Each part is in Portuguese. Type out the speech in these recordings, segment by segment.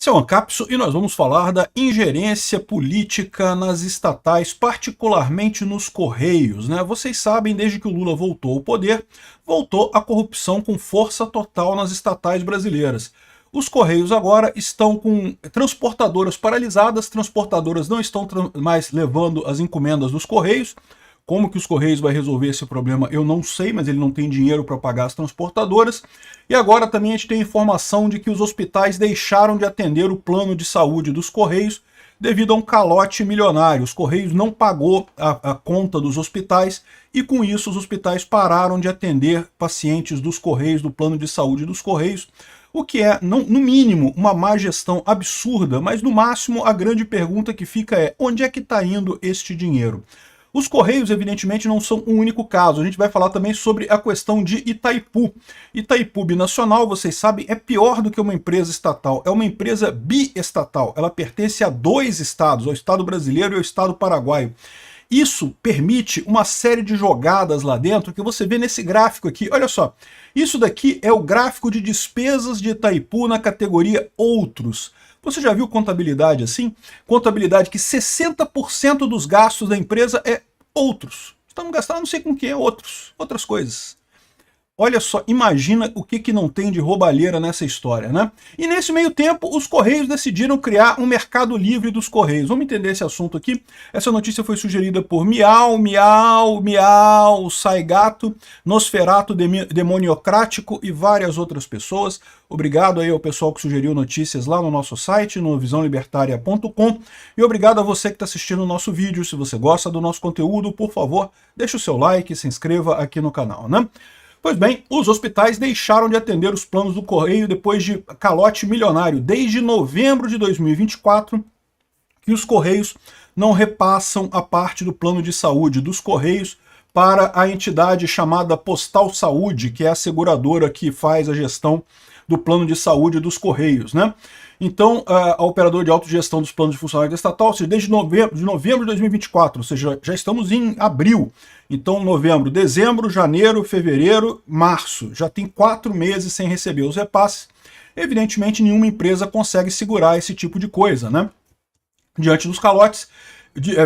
Esse é o Ancapso e nós vamos falar da ingerência política nas estatais, particularmente nos Correios, né? Vocês sabem, desde que o Lula voltou ao poder, voltou a corrupção com força total nas estatais brasileiras. Os Correios agora estão com transportadoras paralisadas, transportadoras não estão mais levando as encomendas dos Correios. Como que os Correios vai resolver esse problema, eu não sei, mas ele não tem dinheiro para pagar as transportadoras. E agora também a gente tem informação de que os hospitais deixaram de atender o plano de saúde dos Correios devido a um calote milionário. Os Correios não pagou a conta dos hospitais e com isso os hospitais pararam de atender pacientes dos Correios, do plano de saúde dos Correios, o que é, no mínimo, uma má gestão absurda, mas no máximo a grande pergunta que fica é: onde é que está indo este dinheiro? Os Correios, evidentemente, não são o único caso. A gente vai falar também sobre a questão de Itaipu. Itaipu Binacional, vocês sabem, é pior do que uma empresa estatal. É uma empresa biestatal. Ela pertence a dois estados, ao Estado brasileiro e ao Estado paraguaio. Isso permite uma série de jogadas lá dentro que você vê nesse gráfico aqui. Olha só, isso daqui é o gráfico de despesas de Itaipu na categoria Outros. Você já viu contabilidade assim? Contabilidade que 60% dos gastos da empresa é outros. Estamos gastando não sei com o que, outras coisas. Olha só, imagina o que não tem de roubalheira nessa história, né? E nesse meio tempo, os Correios decidiram criar um mercado livre dos Correios. Vamos entender esse assunto aqui? Essa notícia foi sugerida por Miau, Saigato, Nosferato Demoniocrático e várias outras pessoas. Obrigado aí ao pessoal que sugeriu notícias lá no nosso site, no visãolibertaria.com. E obrigado a você que está assistindo o nosso vídeo. Se você gosta do nosso conteúdo, por favor, deixe o seu like e se inscreva aqui no canal, né? Pois bem, os hospitais deixaram de atender os planos do Correio depois de calote milionário. Desde novembro de 2024, que os Correios não repassam a parte do plano de saúde dos Correios para a entidade chamada Postal Saúde, que é a seguradora que faz a gestão do plano de saúde dos Correios, né? Então, a operadora de autogestão dos planos de funcionários estatal, ou seja, desde novembro de 2024, ou seja, já estamos em abril. Então, novembro, dezembro, janeiro, fevereiro, março. Já tem 4 meses sem receber os repasses. Evidentemente, nenhuma empresa consegue segurar esse tipo de coisa, né? Diante dos calotes,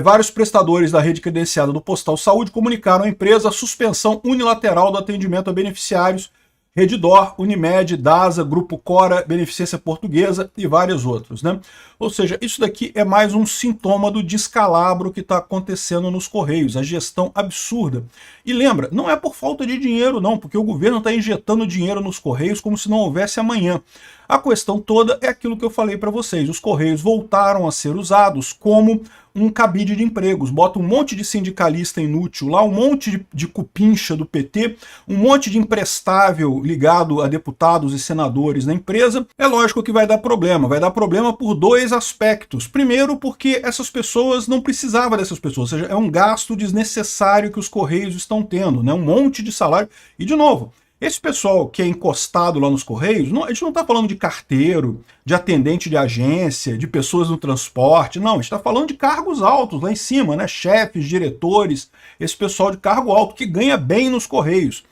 vários prestadores da rede credenciada do Postal Saúde comunicaram à empresa a suspensão unilateral do atendimento a beneficiários Redditor, Unimed, DASA, Grupo Cora, Beneficência Portuguesa e vários outros, né? Ou seja, isso daqui é mais um sintoma do descalabro que está acontecendo nos Correios, a gestão absurda. E lembra, não é por falta de dinheiro não, porque o governo está injetando dinheiro nos Correios como se não houvesse amanhã. A questão toda é aquilo que eu falei para vocês, os Correios voltaram a ser usados como um cabide de empregos, bota um monte de sindicalista inútil lá, um monte de cupincha do PT, um monte de imprestável ligado a deputados e senadores na empresa. É lógico que vai dar problema por dois aspectos. Primeiro, porque essas pessoas não precisavam dessas pessoas, ou seja, é um gasto desnecessário que os Correios estão tendo, né? Um monte de salário. E de novo, esse pessoal que é encostado lá nos Correios, a gente não está falando de carteiro, de atendente de agência, de pessoas no transporte, não, a gente está falando de cargos altos lá em cima, né? Chefes, diretores, esse pessoal de cargo alto que ganha bem nos Correios.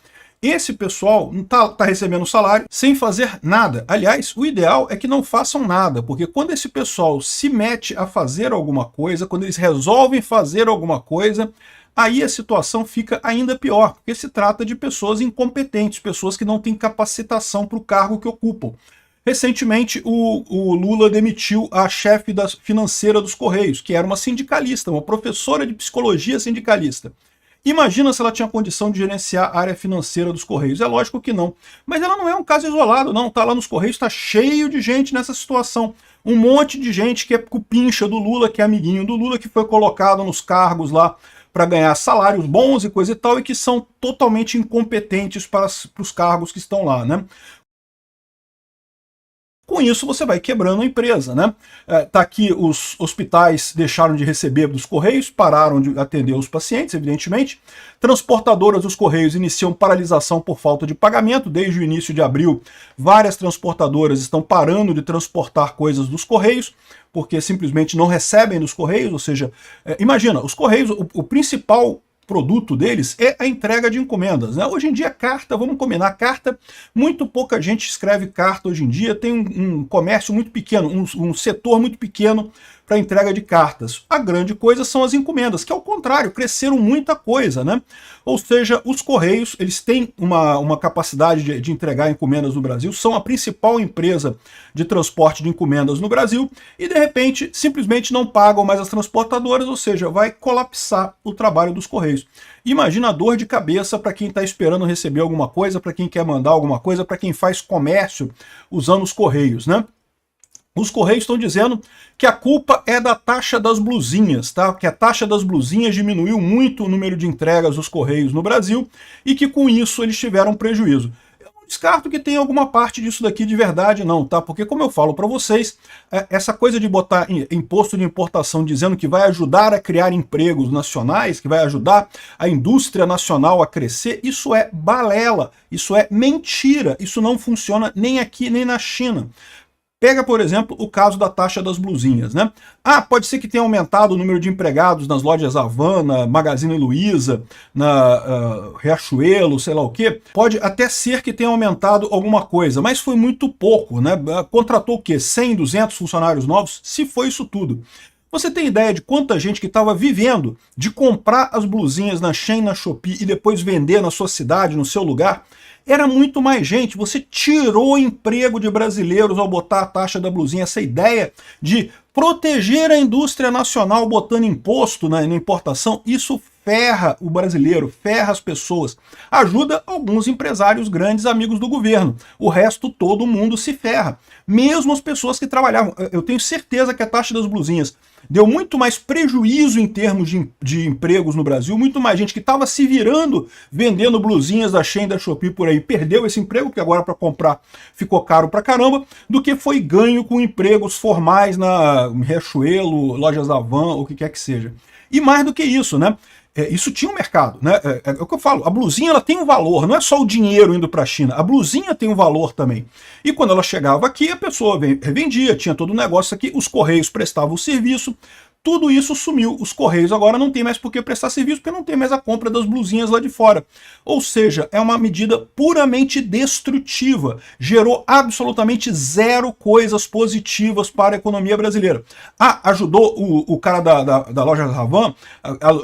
Esse pessoal não tá recebendo salário sem fazer nada. Aliás, o ideal é que não façam nada, porque quando esse pessoal se mete a fazer alguma coisa, quando eles resolvem fazer alguma coisa, aí a situação fica ainda pior, porque se trata de pessoas incompetentes, pessoas que não têm capacitação para o cargo que ocupam. Recentemente, o Lula demitiu a chefe financeira dos Correios, que era uma sindicalista, uma professora de psicologia sindicalista. Imagina se ela tinha condição de gerenciar a área financeira dos Correios. É lógico que não. Mas ela não é um caso isolado, não. Tá lá nos Correios, está cheio de gente nessa situação. Um monte de gente que é cupincha do Lula, que é amiguinho do Lula, que foi colocado nos cargos lá para ganhar salários bons e coisa e tal, e que são totalmente incompetentes para os cargos que estão lá, né? Com isso, você vai quebrando a empresa, né? Tá aqui, os hospitais deixaram de receber dos Correios, pararam de atender os pacientes, evidentemente. Transportadoras dos Correios iniciam paralisação por falta de pagamento. Desde o início de abril, várias transportadoras estão parando de transportar coisas dos Correios, porque simplesmente não recebem dos Correios, ou seja, imagina, os Correios, o principal produto deles é a entrega de encomendas, né? Hoje em dia, carta, vamos combinar, carta, muito pouca gente escreve carta hoje em dia, tem um comércio muito pequeno, um setor muito pequeno para entrega de cartas. A grande coisa são as encomendas, que ao contrário, cresceram muita coisa, né? Ou seja, os Correios, eles têm uma capacidade de entregar encomendas no Brasil, são a principal empresa de transporte de encomendas no Brasil, e de repente, simplesmente não pagam mais as transportadoras, ou seja, vai colapsar o trabalho dos Correios. Imagina a dor de cabeça para quem está esperando receber alguma coisa, para quem quer mandar alguma coisa, para quem faz comércio usando os Correios, né? Os Correios estão dizendo que a culpa é da taxa das blusinhas, tá? Que a taxa das blusinhas diminuiu muito o número de entregas dos Correios no Brasil e que com isso eles tiveram prejuízo. Eu não descarto que tenha alguma parte disso daqui de verdade não, tá? Porque como eu falo para vocês, essa coisa de botar imposto de importação dizendo que vai ajudar a criar empregos nacionais, que vai ajudar a indústria nacional a crescer, isso é balela, isso é mentira, isso não funciona nem aqui nem na China. Pega, por exemplo, o caso da taxa das blusinhas, né? Ah, pode ser que tenha aumentado o número de empregados nas lojas Havana, Magazine Luiza, na Riachuelo, sei lá o quê. Pode até ser que tenha aumentado alguma coisa, mas foi muito pouco, né? Contratou o quê? 100, 200 funcionários novos? Se foi isso tudo. Você tem ideia de quanta gente que estava vivendo de comprar as blusinhas na Shein, na Shopee e depois vender na sua cidade, no seu lugar? Era muito mais gente, você tirou o emprego de brasileiros ao botar a taxa da blusinha, essa ideia de proteger a indústria nacional botando imposto na importação, isso ferra o brasileiro, ferra as pessoas. Ajuda alguns empresários grandes amigos do governo, o resto todo mundo se ferra. Mesmo as pessoas que trabalhavam, eu tenho certeza que a taxa das blusinhas deu muito mais prejuízo em termos de empregos no Brasil, muito mais gente que estava se virando vendendo blusinhas da Shein, da Shopee por aí, perdeu esse emprego, porque agora para comprar ficou caro pra caramba, do que foi ganho com empregos formais na Riachuelo, Lojas Avan, ou o que quer que seja. E mais do que isso, né? Isso tinha um mercado, né? É o que eu falo, a blusinha ela tem um valor, não é só o dinheiro indo para a China, a blusinha tem um valor também. E quando ela chegava aqui, a pessoa revendia, tinha todo o negócio aqui, os Correios prestavam o serviço, tudo isso sumiu. Os Correios agora não tem mais por que prestar serviço, porque não tem mais a compra das blusinhas lá de fora. Ou seja, é uma medida puramente destrutiva. Gerou absolutamente zero coisas positivas para a economia brasileira. Ah, ajudou o cara da loja Ravan,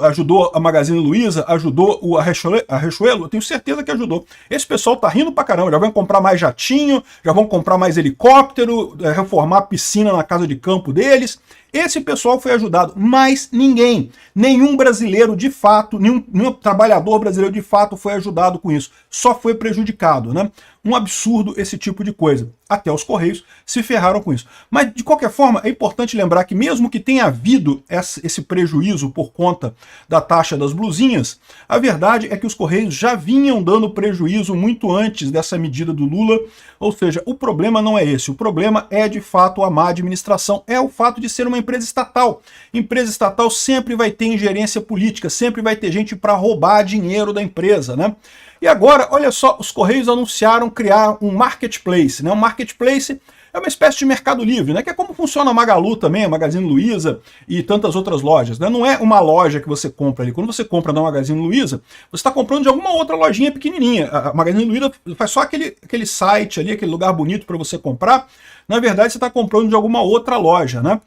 ajudou a Magazine Luiza, ajudou a Riachuelo, eu tenho certeza que ajudou. Esse pessoal tá rindo pra caramba, já vão comprar mais jatinho, já vão comprar mais helicóptero, reformar a piscina na casa de campo deles. Esse pessoal foi ajudado, mas ninguém, nenhum brasileiro de fato, nenhum trabalhador brasileiro de fato foi ajudado com isso. Só foi prejudicado, né? Um absurdo esse tipo de coisa. Até os Correios se ferraram com isso. Mas, de qualquer forma, é importante lembrar que mesmo que tenha havido esse prejuízo por conta da taxa das blusinhas, a verdade é que os Correios já vinham dando prejuízo muito antes dessa medida do Lula. Ou seja, o problema não é esse. O problema é, de fato, a má administração. É o fato de ser uma empresa estatal. Empresa estatal sempre vai ter ingerência política, sempre vai ter gente para roubar dinheiro da empresa, né? E agora, olha só, os Correios anunciaram criar um marketplace, né? Um marketplace é uma espécie de Mercado Livre, né? Que é como funciona a Magalu também, a Magazine Luiza e tantas outras lojas, né? Não é uma loja que você compra ali. Quando você compra na Magazine Luiza, você está comprando de alguma outra lojinha pequenininha. A Magazine Luiza faz só aquele site ali, aquele lugar bonito para você comprar. Na verdade, você está comprando de alguma outra loja, né?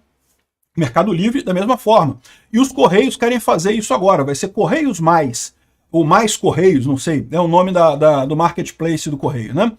Mercado Livre da mesma forma. E os Correios querem fazer isso agora. Vai ser Correios Mais, ou Mais Correios, não sei, é o nome do marketplace do Correio, né?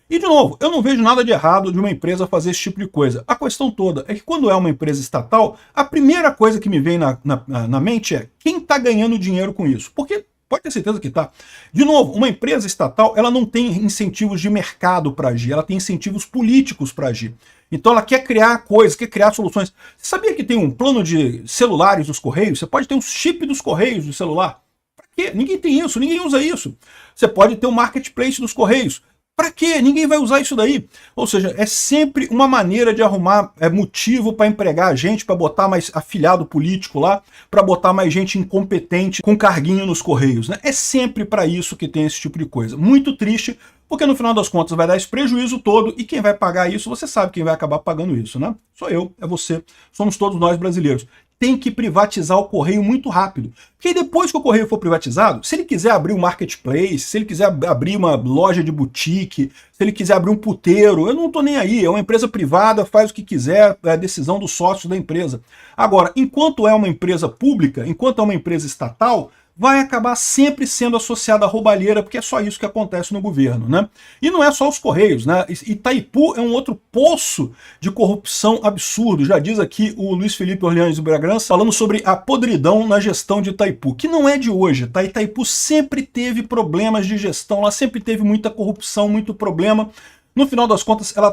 E, de novo, eu não vejo nada de errado de uma empresa fazer esse tipo de coisa. A questão toda é que quando é uma empresa estatal, a primeira coisa que me vem na mente é quem está ganhando dinheiro com isso. Porque pode ter certeza que está. De novo, uma empresa estatal ela não tem incentivos de mercado para agir, ela tem incentivos políticos para agir. Então ela quer criar coisas, quer criar soluções. Você sabia que tem um plano de celulares dos Correios? Você pode ter um chip dos Correios do celular. Para quê? Ninguém tem isso, ninguém usa isso. Você pode ter um marketplace dos Correios. Para quê? Ninguém vai usar isso daí. Ou seja, é sempre uma maneira de arrumar motivo para empregar a gente, para botar mais afiliado político lá, para botar mais gente incompetente com carguinho nos Correios, né? É sempre para isso que tem esse tipo de coisa. Muito triste, porque no final das contas vai dar esse prejuízo todo e quem vai pagar isso, você sabe quem vai acabar pagando isso, né? Sou eu, é você, somos todos nós brasileiros. tem que privatizar o Correio muito rápido. Porque depois que o Correio for privatizado, se ele quiser abrir um marketplace, se ele quiser abrir uma loja de boutique, se ele quiser abrir um puteiro, eu não estou nem aí, é uma empresa privada, faz o que quiser, é a decisão dos sócios da empresa. Agora, enquanto é uma empresa pública, enquanto é uma empresa estatal, vai acabar sempre sendo associada à roubalheira, porque é só isso que acontece no governo, né? E não é só os Correios, né? Itaipu é um outro poço de corrupção absurdo. Já diz aqui o Luiz Felipe Orleans de Bragança falando sobre a podridão na gestão de Itaipu, que não é de hoje, tá? Itaipu sempre teve problemas de gestão, ela sempre teve muita corrupção, muito problema. No final das contas, ela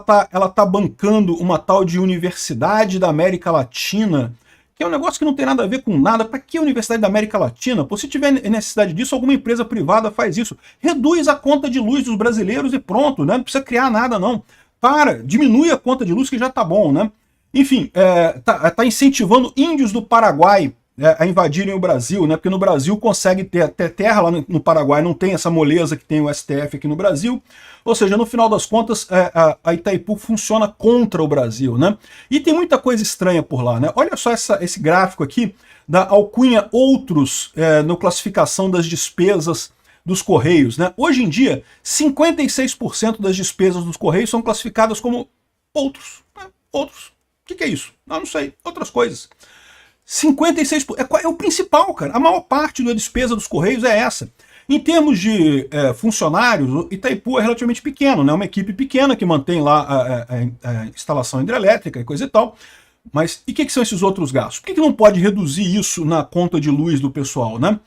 tá bancando uma tal de Universidade da América Latina, que é um negócio que não tem nada a ver com nada. Para que a Universidade da América Latina? Pô, se tiver necessidade disso, alguma empresa privada faz isso. Reduz a conta de luz dos brasileiros e pronto, né? Não precisa criar nada, não. Diminui a conta de luz que já tá bom, né? Enfim, tá incentivando índios do Paraguai a invadirem o Brasil, né? Porque no Brasil consegue ter até terra, lá no Paraguai não tem essa moleza que tem o STF aqui no Brasil. Ou seja, no final das contas, a Itaipu funciona contra o Brasil, né? E tem muita coisa estranha por lá, né? Olha só esse gráfico aqui da alcunha Outros na classificação das despesas dos Correios, né? Hoje em dia, 56% das despesas dos Correios são classificadas como outros. Né? Outros. O que é isso? Não sei. Outras coisas. 56% é o principal, cara. A maior parte da despesa dos Correios é essa. Em termos de funcionários, Itaipu é relativamente pequeno, né? Uma equipe pequena que mantém lá a instalação hidrelétrica e coisa e tal. Mas e o que são esses outros gastos? Por que não pode reduzir isso na conta de luz do pessoal, né?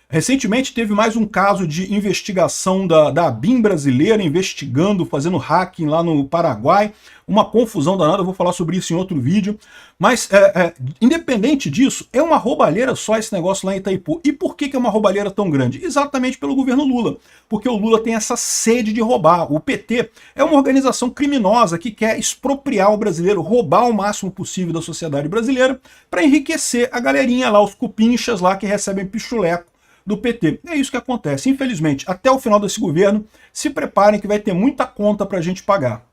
Recentemente teve mais um caso de investigação da ABIN brasileira, investigando, fazendo hacking lá no Paraguai, uma confusão danada, eu vou falar sobre isso em outro vídeo, mas independente disso, é uma roubalheira só esse negócio lá em Itaipu. E por que é uma roubalheira tão grande? Exatamente pelo governo Lula, porque o Lula tem essa sede de roubar. O PT é uma organização criminosa que quer expropriar o brasileiro, roubar o máximo possível da sociedade brasileira para enriquecer a galerinha lá, os cupinchas lá que recebem pichuleco do PT. É isso que acontece. Infelizmente, até o final desse governo, se preparem que vai ter muita conta para a gente pagar.